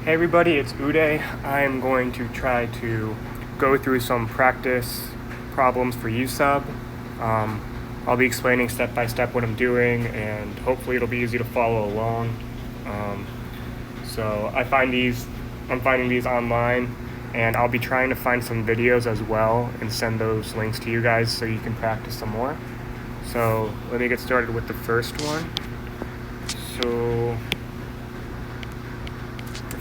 Hey everybody, it's Uday. I'm going to try to go through some practice problems for USub. I'll be explaining step by step what I'm doing, and hopefully it'll be easy to follow along. So I'm finding these online, and I'll be trying to find some videos as well and send those links to you guys so you can practice some more. So let me get started with the first one. So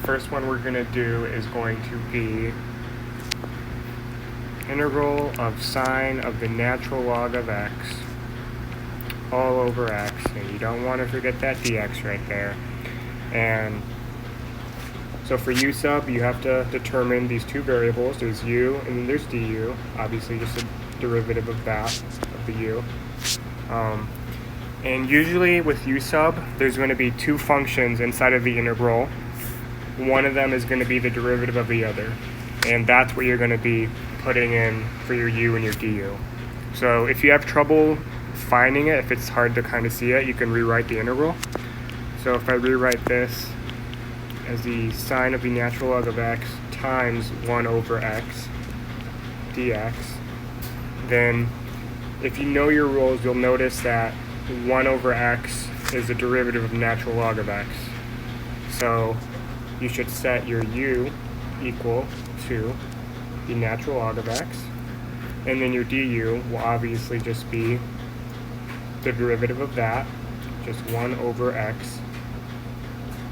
first one we're going to do is going to be integral of sine of the natural log of x all over x, and you don't want to forget that dx right there. And so for u sub, you have to determine these two variables. There's u and then there's du, obviously just a derivative of that, of the u. And usually with u sub, there's going to be two functions inside of the integral. One of them is going to be the derivative of the other, and that's what you're going to be putting in for your u and your du. So if you have trouble finding it, if it's hard to kind of see it, you can rewrite the integral. So if I rewrite this as the sine of the natural log of x times 1 over x dx, then if you know your rules, you'll notice that 1 over x is the derivative of natural log of x. So you should set your u equal to the natural log of x, and then your du will obviously just be the derivative of that, just 1 over x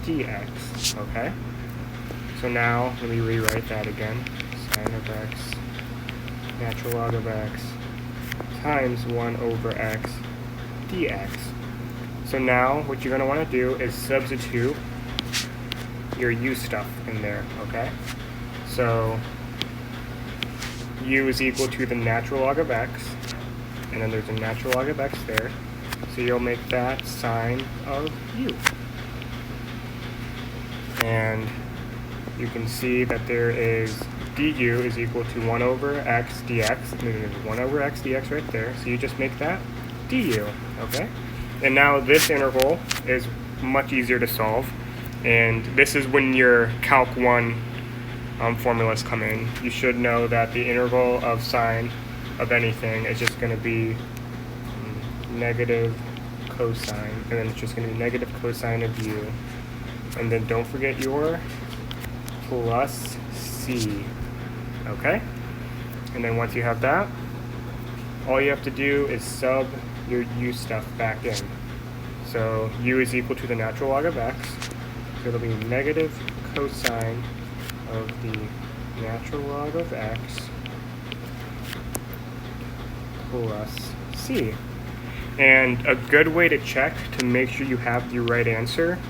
dx, okay? So now let me rewrite that again. Sine of x, natural log of x, times 1 over x dx. So now what you're going to want to do is substitute your u stuff in there, okay? So u is equal to the natural log of x, and then there's a natural log of x there, so you'll make that sine of u. And you can see that there is du is equal to 1 over x dx, and then there's 1 over x dx right there, so you just make that du, okay? And now this integral is much easier to solve. And this is when your Calc 1 formulas come in. You should know that the integral of sine of anything is just going to be negative cosine, and then it's just going to be negative cosine of u. And then don't forget your plus c, okay? And then once you have that, all you have to do is sub your u stuff back in. So u is equal to the natural log of x. It'll be negative cosine of the natural log of x plus c. And a good way to check to make sure you have the right answer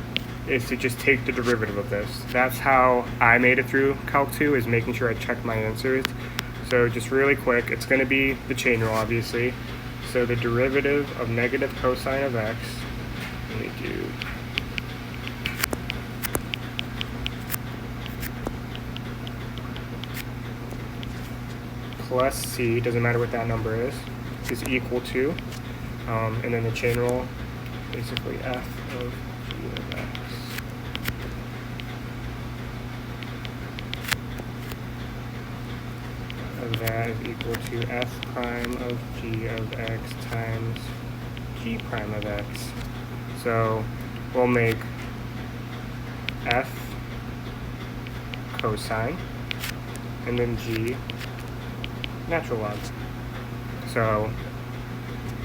is to just take the derivative of this. That's how I made it through Calc 2, is making sure I check my answers. So just really quick, it's going to be the chain rule, obviously. So the derivative of negative cosine of x, let me do plus c, doesn't matter what that number is equal to, and then the chain rule, basically f of g of x. Of that is equal to f prime of g of x times g prime of x. So we'll make f cosine, and then g natural log. So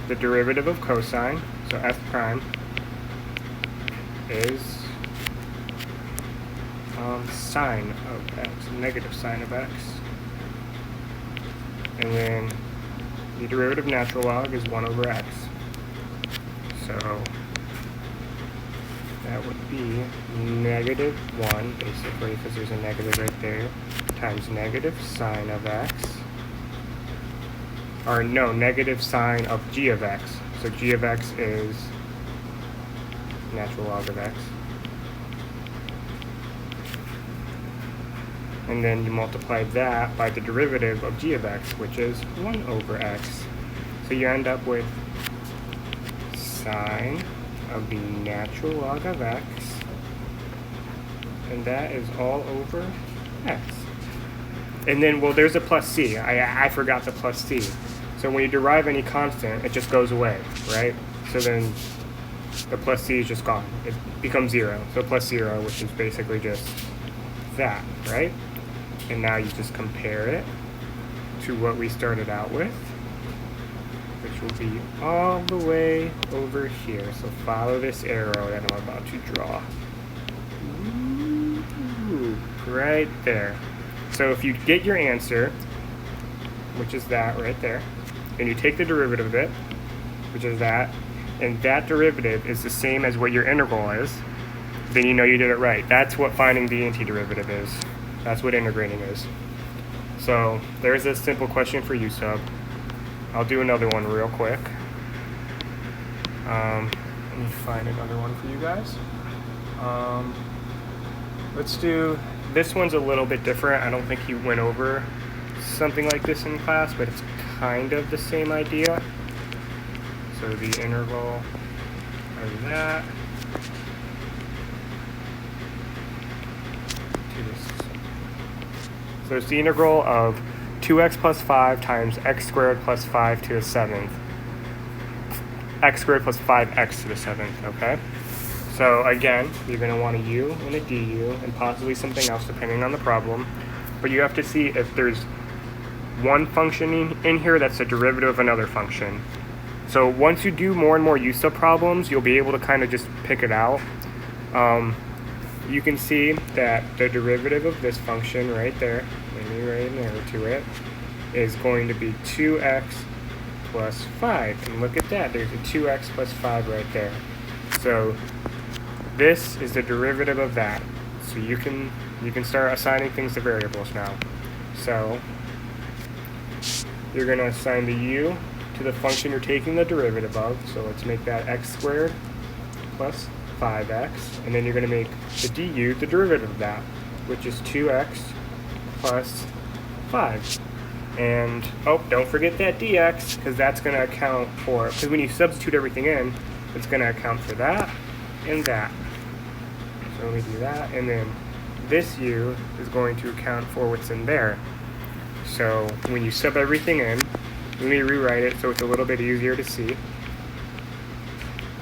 the derivative of cosine, so f prime, is sine of x, negative sine of x. And then the derivative of natural log is 1 over x. So that would be negative 1, basically, because there's a negative right there, times negative sine of x. Or no, negative sine of g of x. So g of x is natural log of x. And then you multiply that by the derivative of g of x, which is 1 over x. So you end up with sine of the natural log of x and that is all over x. And then, well, there's a plus c. I forgot the plus c. So when you derive any constant, it just goes away, right? So then the plus c is just gone. It becomes 0. So plus 0, which is basically just that, right? And now you just compare it to what we started out with, which will be all the way over here. So follow this arrow that I'm about to draw. Ooh, right there. So if you get your answer, which is that right there, and you take the derivative of it, which is that, and that derivative is the same as what your integral is, then you know you did it right. That's what finding the antiderivative is. That's what integrating is. So there's a simple question for U sub. I'll do another one real quick. Let me find another one for you guys. Let's do, this one's a little bit different. I don't think you went over something like this in class, but it's kind of the same idea. So the integral of that to this. So it's the integral of 2x plus 5 times x squared plus 5 to the 7th. X squared plus 5x to the 7th, okay? So again, you're going to want a u and a du and possibly something else depending on the problem. But you have to see if there's one function in here that's a derivative of another function. So once you do more and more U sub problems, you'll be able to kind of just pick it out. You can see that the derivative of this function right there, let me write an arrow to it, is going to be 2x plus 5. And look at that, there's a 2x plus 5 right there. So this is the derivative of that. So you can start assigning things to variables now. So you're going to assign the u to the function you're taking the derivative of. So let's make that x squared plus 5x. And then you're going to make the du the derivative of that, which is 2x plus 5. And, oh, don't forget that dx, because that's going to account for, because when you substitute everything in, it's going to account for that and that. So let me do that. And then this u is going to account for what's in there. So when you sub everything in, let me rewrite it so it's a little bit easier to see.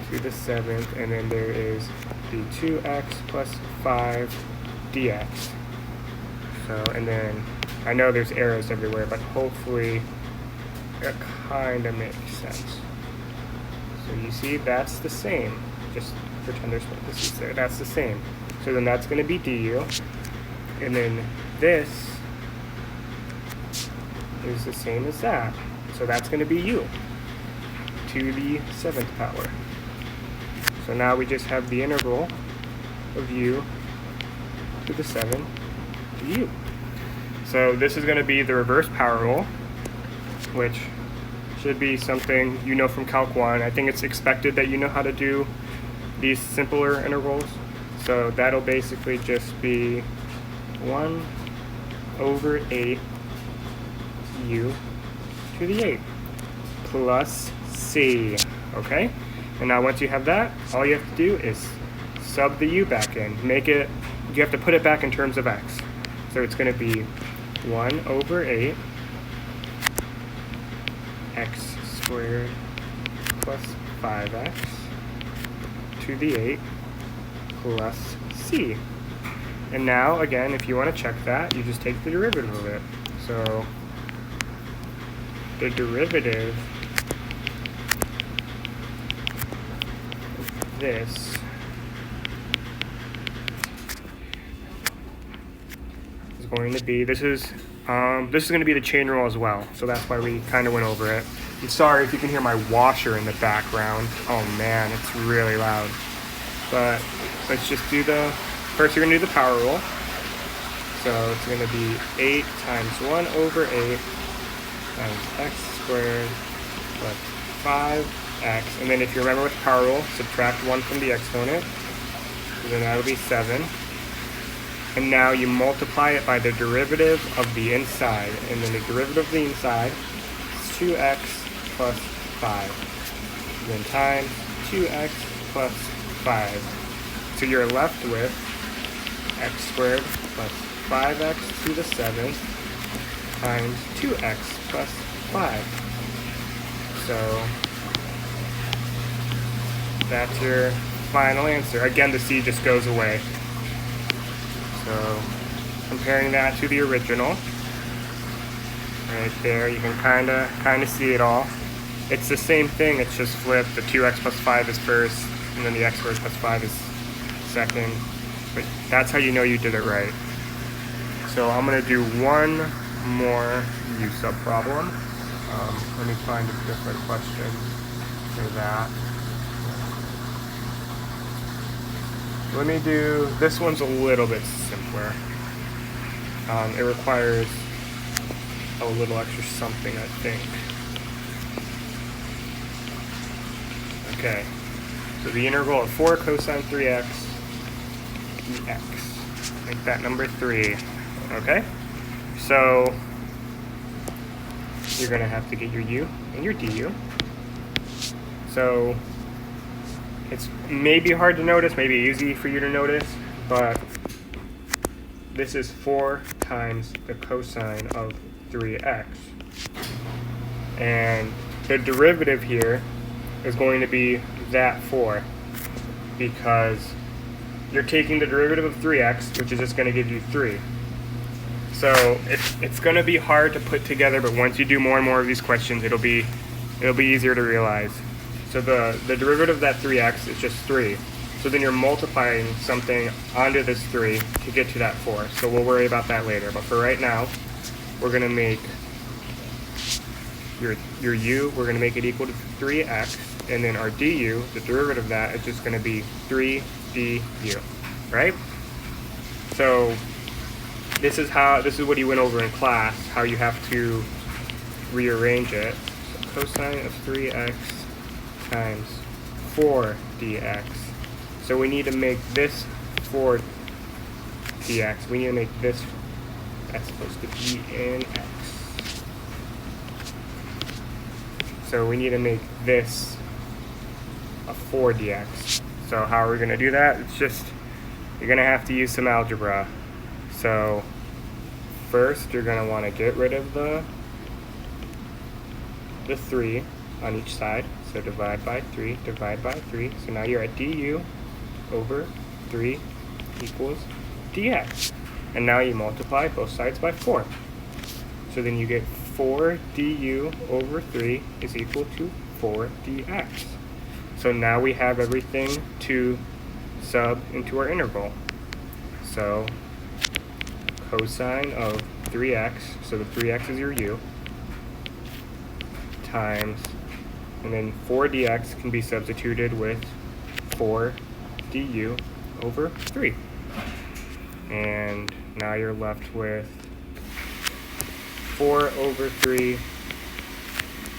To the 7th, and then there is the 2x plus 5 dx. So, and then I know there's arrows everywhere, but hopefully it kind of makes sense. So you see, that's the same. Just pretend there's parentheses there. That's the same. So then that's going to be du, and then this is the same as that. So that's going to be u to the 7th power. So now we just have the integral of u to the 7th u. So this is going to be the reverse power rule, which should be something you know from Calc 1. I think it's expected that you know how to do these simpler integrals. So that'll basically just be 1 over 8 u to the 8 plus c, okay? And now once you have that, all you have to do is sub the u back in. Make it, you have to put it back in terms of x. So it's going to be 1 over 8 x squared plus 5x to the 8 plus c. And now, again, if you want to check that, you just take the derivative of it. So the derivative of this is going to be, this is going to be the chain rule as well. So that's why we kind of went over it. I'm sorry if you can hear my washer in the background. Oh man, it's really loud. But let's just do the, first you're going to do the power rule. So it's going to be 8 times 1 over 8 times x squared plus 5x. And then if you remember with power rule, subtract 1 from the exponent. So then that'll be 7. And now you multiply it by the derivative of the inside. And then the derivative of the inside is 2x plus 5. And then times 2x plus 5. So you're left with x squared plus 5x to the 7th times 2x plus 5. So that's your final answer. Again, the c just goes away. So comparing that to the original, right there, you can kind of see it all. It's the same thing, it's just flipped. The 2x plus 5 is first, and then the x squared plus 5 is second. But that's how you know you did it right. So I'm going to do one more U-sub problem. Let me find a different question for that. Let me do, this one's a little bit simpler. It requires a little extra something, I think. Okay, so the integral of 4 cosine 3x dx. Make that number 3. Okay, so you're going to have to get your u and your du. So it's maybe hard to notice, maybe easy for you to notice, but this is 4 times the cosine of 3x. And the derivative here is going to be that 4, because you're taking the derivative of 3x, which is just going to give you 3. So it's going to be hard to put together, but once you do more and more of these questions, it'll be easier to realize. So the derivative of that 3x is just 3. So then you're multiplying something onto this 3 to get to that 4. So we'll worry about that later. But for right now, we're going to make your u, we're going to make it equal to 3x. And then our du, the derivative of that, is just going to be 3 du, right? So this is what he went over in class, how you have to rearrange it. So cosine of 3x times 4 dx. So we need to make this 4 dx. We need to make this, that's supposed to be in x. So we need to make this a 4 dx. So how are we going to do that? It's just, you're going to have to use some algebra. So first you're going to want to get rid of the 3 on each side. So divide by 3, divide by 3. So now you're at du over 3 equals dx. And now you multiply both sides by 4. So then you get 4 du over 3 is equal to 4 dx. So now we have everything to sub into our integral. So cosine of 3x, so the 3x is your u, times, and then 4 dx can be substituted with 4 du over 3. And now you're left with 4 over 3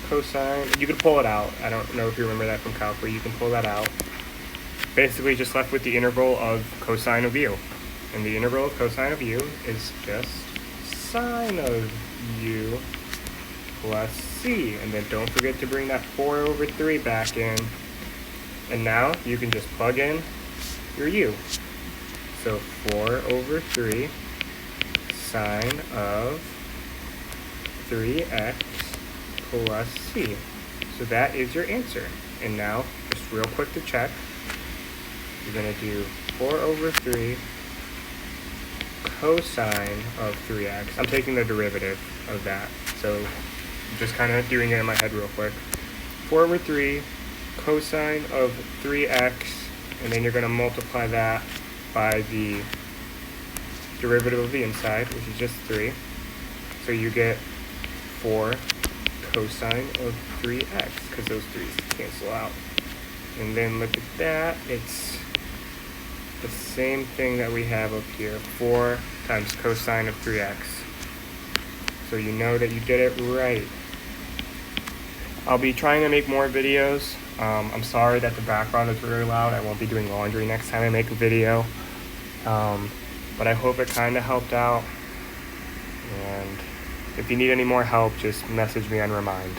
cosine. You can pull it out. I don't know if you remember that from calc, but you can pull that out. Basically just left with the integral of cosine of u. And the integral of cosine of u is just sine of u plus c. And then don't forget to bring that 4 over 3 back in. And now you can just plug in your u. So 4 over 3 sine of 3x plus c. So that is your answer. And now, just real quick to check, you're going to do 4 over 3 cosine of 3x. I'm taking the derivative of that, so I'm just kind of doing it in my head real quick. 4 over 3 cosine of 3x, and then you're going to multiply that by the derivative of the inside, which is just 3. So you get 4 cosine of 3x, because those 3's cancel out. And then look at that, it's the same thing that we have up here, 4 times cosine of 3x. So you know that you did it right. I'll be trying to make more videos. I'm sorry that the background is really loud. I won't be doing laundry next time I make a video. But I hope it kind of helped out. And if you need any more help, just message me on Remind.